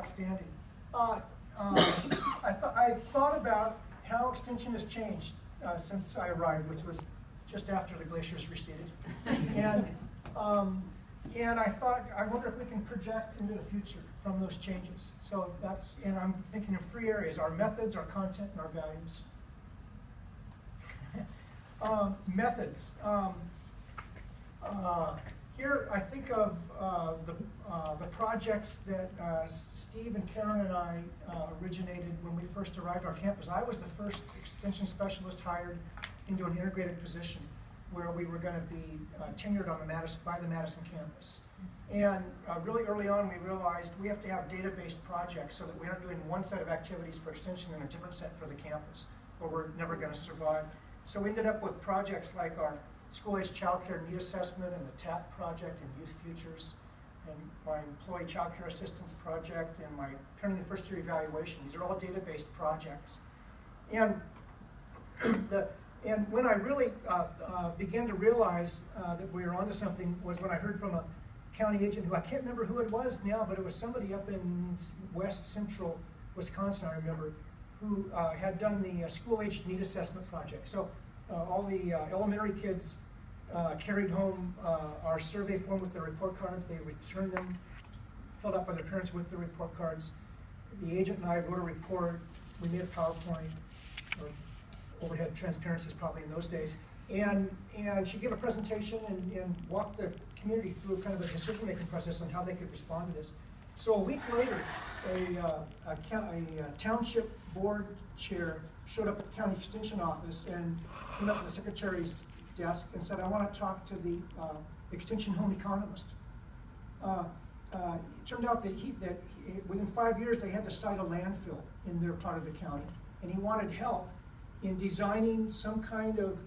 outstanding. I thought about how Extension has changed since I arrived, which was just after the glaciers receded. And I thought, I wonder if we can project into the future from those changes. So that's, and I'm thinking of 3 areas: our methods, our content, and our values. Methods. Here I think of the projects that Steve and Karen and I originated when we first arrived on campus. I was the first extension specialist hired into an integrated position where we were going to be tenured on by the Madison campus. And really early on we realized we have to have data-based projects so that we aren't doing one set of activities for extension and a different set for the campus, or we're never going to survive. So we ended up with projects like our school-age child care need assessment and the TAP project and youth futures, and my employee child care assistance project and my parenting the first year evaluation. These are all data-based projects. And and when I really began to realize that we were onto something was when I heard from a county agent who I can't remember who it was now, but it was somebody up in west central Wisconsin, I remember, who had done the school-age need assessment project. So all the elementary kids carried home our survey form with their report cards. They returned them, filled out by their parents with the report cards. The agent and I wrote a report. We made a PowerPoint, or overhead transparencies probably in those days. And she gave a presentation and walked the community through kind of a decision-making process on how they could respond to this. So a week later, a township board chair showed up at the county extension office and came up to the secretary's desk and said, "I want to talk to the extension home economist." It turned out that within 5 years they had to site a landfill in their part of the county, and he wanted help in designing some kind of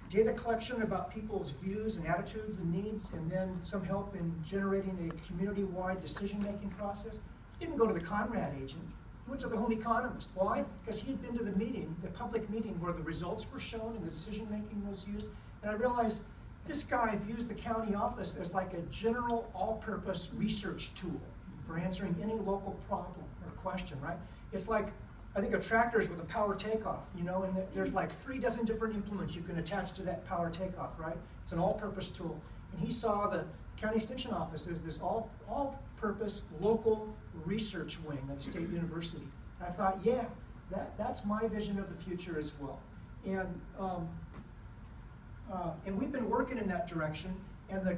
data collection about people's views and attitudes and needs, and then some help in generating a community-wide decision-making process. He didn't go to the Conrad agent. He went to the home economist. Why? Because he had been to the meeting, the public meeting, where the results were shown and the decision-making was used. And I realized this guy views the county office as like a general all-purpose research tool for answering any local problem or question, right? It's like, I think of tractors with a power takeoff, you know, and there's like 3 dozen different implements you can attach to that power takeoff, right? It's an all-purpose tool. And he saw the county extension office as this all-purpose local research wing of the state university. And I thought, yeah, that's my vision of the future as well. And we've been working in that direction, and the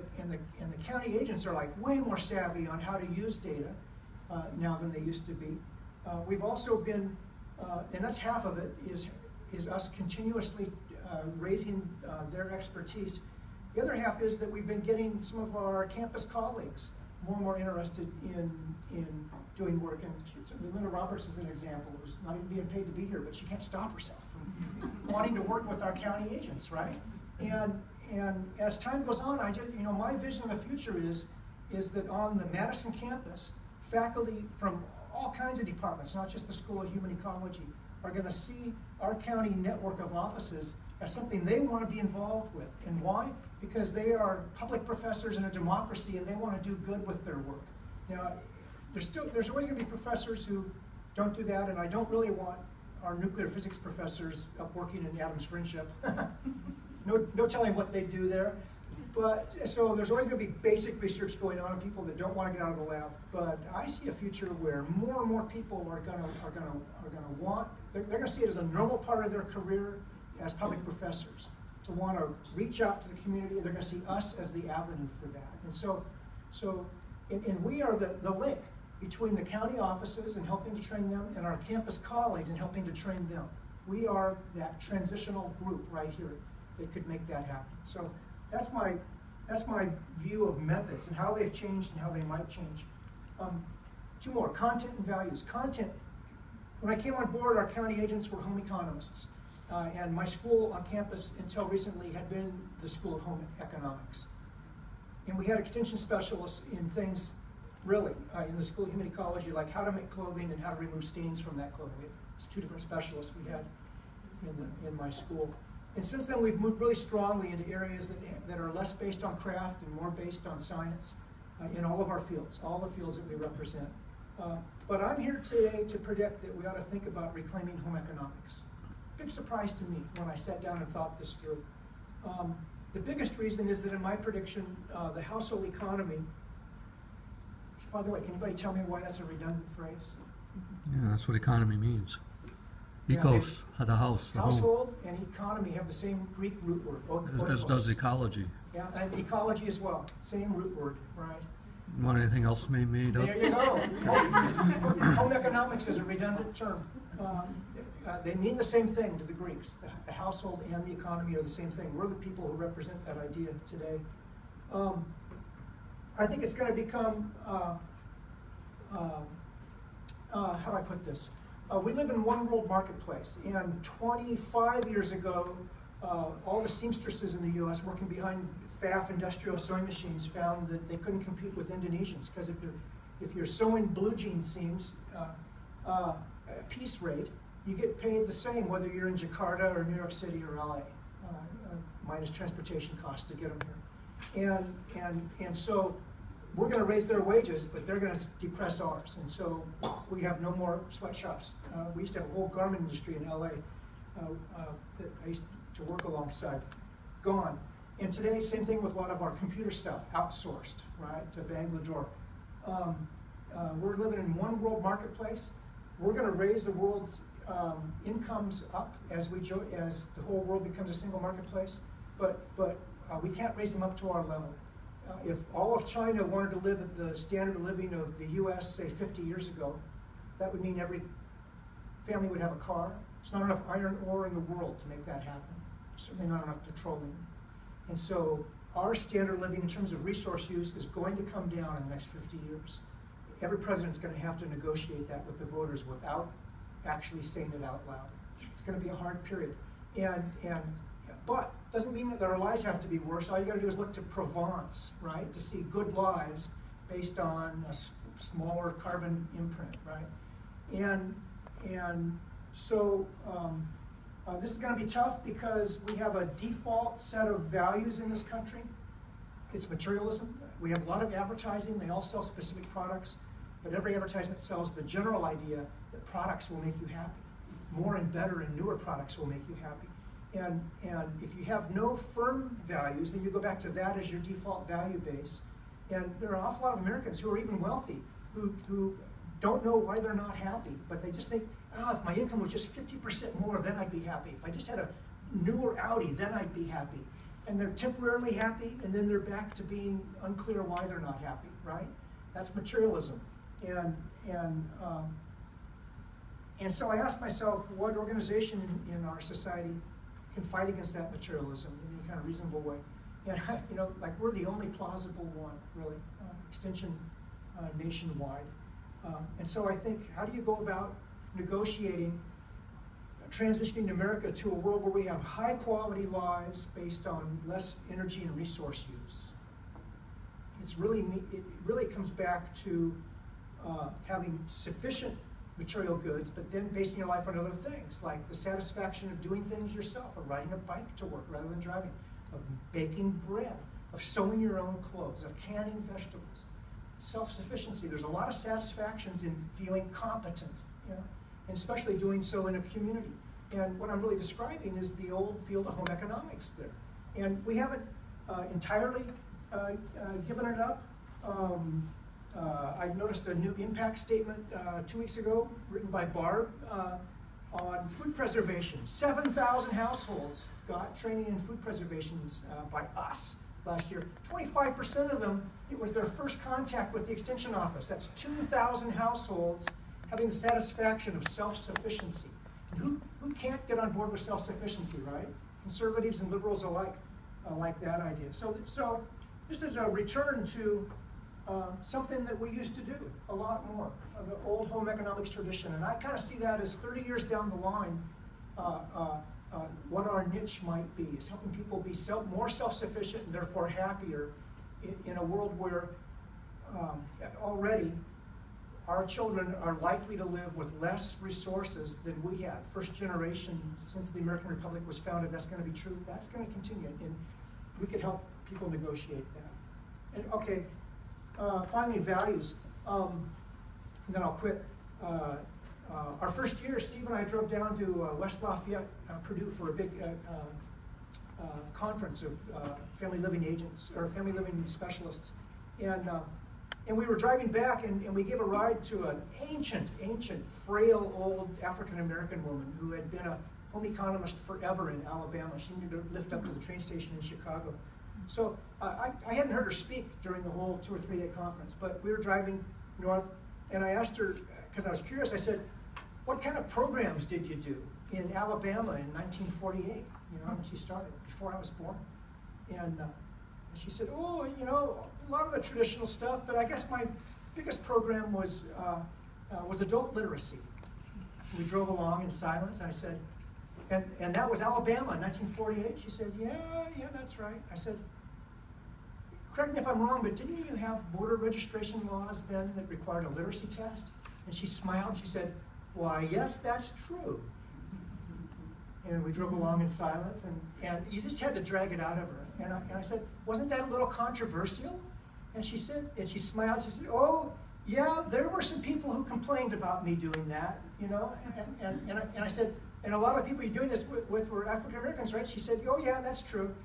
county agents are like way more savvy on how to use data now than they used to be. We've also been, and that's half of it, is us continuously raising their expertise. The other half is that we've been getting some of our campus colleagues more and more interested in doing work. And Linda Roberts is an example, who's not even being paid to be here, but she can't stop herself from wanting to work with our county agents, right? And as time goes on, my vision of the future is that on the Madison campus, faculty from all kinds of departments, not just the School of Human Ecology, are going to see our county network of offices as something they want to be involved with. And why? Because they are public professors in a democracy and they want to do good with their work. Now, there's always going to be professors who don't do that, and I don't really want our nuclear physics professors up working in Adams Friendship. No telling what they do there. But so there's always going to be basic research going on, people that don't want to get out of the lab. But I see a future where more and more people are going to want. They're going to see it as a normal part of their career as public professors, to want to reach out to the community. They're going to see us as the avenue for that. And so we are the link between the county offices and helping to train them, and our campus colleagues and helping to train them. We are that transitional group right here that could make that happen. So that's my view of methods and how they've changed and how they might change. 2 more, content and values. Content, when I came on board, our county agents were home economists. And my school on campus until recently had been the School of Home Economics. And we had extension specialists in things, really, in the School of Human Ecology, like how to make clothing and how to remove stains from that clothing. It's 2 different specialists we had in my school. And since then, we've moved really strongly into areas that are less based on craft and more based on science in all of our fields, all the fields that we represent. But I'm here today to predict that we ought to think about reclaiming home economics. Big surprise to me when I sat down and thought this through. The biggest reason is that in my prediction, the household economy, which, by the way, can anybody tell me why that's a redundant phrase? Yeah, that's what economy means. Yeah, Ecos, the house, the home. Household and economy have the same Greek root word, As oikos. does ecology. Yeah, and ecology as well, same root word, right? You want anything else made up? There you go. Home economics is a redundant term. They mean the same thing to the Greeks. The household and the economy are the same thing. We're the people who represent that idea today. I think it's going to become, how do I put this? We live in one world marketplace, and 25 years ago, all the seamstresses in the U.S. working behind FAF industrial sewing machines found that they couldn't compete with Indonesians, because if you're sewing blue jean seams at piece rate, you get paid the same whether you're in Jakarta or New York City or LA, minus transportation costs to get them here. And so we're going to raise their wages, but they're going to depress ours. And so we have no more sweatshops. We used to have a whole garment industry in LA that I used to work alongside. Gone. And today, same thing with a lot of our computer stuff, outsourced, right, to Bangalore. We're living in one world marketplace. We're going to raise the world's incomes up as the whole world becomes a single marketplace, but we can't raise them up to our level. If all of China wanted to live at the standard of living of the U.S., say 50 years ago, that would mean every family would have a car. There's not enough iron ore in the world to make that happen. Certainly not enough petroleum. And so our standard of living in terms of resource use is going to come down in the next 50 years. Every president's going to have to negotiate that with the voters without actually saying it out loud. It's going to be a hard period. But doesn't mean that our lives have to be worse. All you got to do is look to Provence, right, to see good lives based on a smaller carbon imprint, right? And so this is going to be tough because we have a default set of values in this country. It's materialism. We have a lot of advertising. They all sell specific products, but every advertisement sells the general idea that products will make you happy. More and better and newer products will make you happy. And if you have no firm values, then you go back to that as your default value base. And there are an awful lot of Americans who are even wealthy who don't know why they're not happy, but they just think, if my income was just 50% more, then I'd be happy. If I just had a newer Audi, then I'd be happy. And they're temporarily happy, and then they're back to being unclear why they're not happy, right? That's materialism. And so I asked myself, what organization in our society can fight against that materialism in any kind of reasonable way? And like we're the only plausible one, really, extension nationwide. And so I think, how do you go about negotiating, transitioning America to a world where we have high quality lives based on less energy and resource use? It really comes back to having sufficient material goods, but then basing your life on other things, like the satisfaction of doing things yourself, of riding a bike to work rather than driving, of baking bread, of sewing your own clothes, of canning vegetables. Self-sufficiency. There's a lot of satisfactions in feeling competent, and especially doing so in a community. And what I'm really describing is the old field of home economics there. And we haven't entirely given it up. I noticed a new impact statement 2 weeks ago, written by Barb, on food preservation. 7,000 households got training in food preservation by us last year. 25% of them, it was their first contact with the Extension Office. That's 2,000 households having the satisfaction of self-sufficiency. And who can't get on board with self-sufficiency, right? Conservatives and liberals alike like that idea. So this is a return to something that we used to do a lot more, the old home economics tradition. And I kind of see that as 30 years down the line, what our niche might be, is helping people be more self-sufficient and therefore happier in a world where already our children are likely to live with less resources than we had. First generation since the American Republic was founded, that's going to be true. That's going to continue, and we could help people negotiate that. And okay, finally, values. and then I'll quit. Our first year, Steve and I drove down to West Lafayette, Purdue, for a big conference of family living agents, or family living specialists. And we were driving back, and we gave a ride to an ancient, frail, old African-American woman who had been a home economist forever in Alabama. She needed to lift up to the train station in Chicago. So I hadn't heard her speak during the whole 2 or 3 day conference, but we were driving north, and I asked her, because I was curious, I said, what kind of programs did you do in Alabama in 1948, when she started, before I was born? And she said, oh, a lot of the traditional stuff, but I guess my biggest program was adult literacy. We drove along in silence, and I said, and that was Alabama in 1948? She said, yeah, that's right. I said, correct me if I'm wrong, but didn't you have voter registration laws then that required a literacy test? And she smiled, she said, why, yes, that's true. And we drove along in silence, and you just had to drag it out of her. And I said, wasn't that a little controversial? And she said, and she smiled, she said, oh, yeah, there were some people who complained about me doing that, And I said, and a lot of people you're doing this with were African Americans, right? She said, oh yeah, that's true.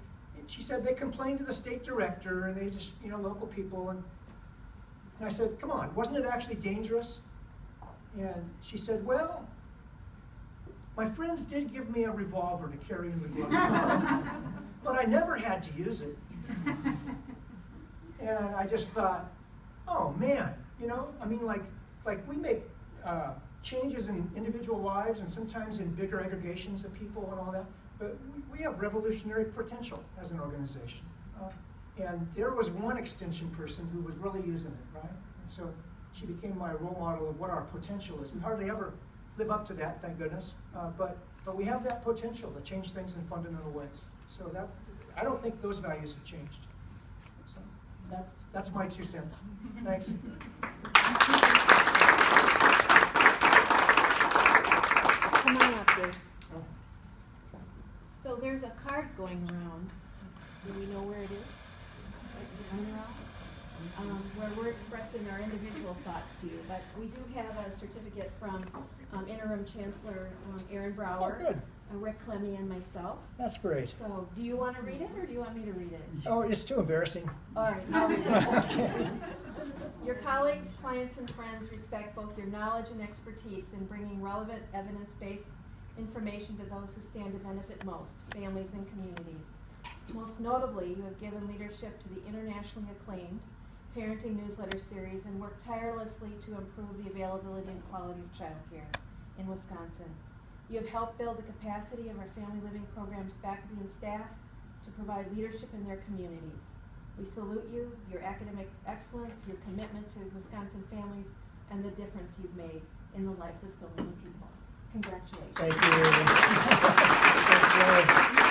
She said they complained to the state director, and they just, local people. And I said, come on, wasn't it actually dangerous? And she said, well, my friends did give me a revolver to carry in the glove, but I never had to use it. And I just thought, oh man, like we make changes in individual lives and sometimes in bigger aggregations of people and all that, but we have revolutionary potential as an organization. And there was one extension person who was really using it, right? And so she became my role model of what our potential is. We hardly ever live up to that, thank goodness, but we have that potential to change things in fundamental ways. So that, I don't think those values have changed. So that's my 2 cents. Thanks. Come on up, Dave. So there's a card going around. Do we know where it is? Where we're expressing our individual thoughts to you. But we do have a certificate from Interim Chancellor Aaron Brower, Oh, good. Rick Clemmy, and myself. That's great. So do you want to read it, or do you want me to read it? Oh, it's too embarrassing. All right, I'll read it. Your colleagues, clients, and friends respect both your knowledge and expertise in bringing relevant evidence-based information to those who stand to benefit most, families and communities. Most notably, you have given leadership to the internationally acclaimed parenting newsletter series and worked tirelessly to improve the availability and quality of childcare in Wisconsin. You have helped build the capacity of our family living program's faculty and staff to provide leadership in their communities. We salute you, your academic excellence, your commitment to Wisconsin families, and the difference you've made in the lives of so many people. Congratulations. Thank you. Thanks, Lord.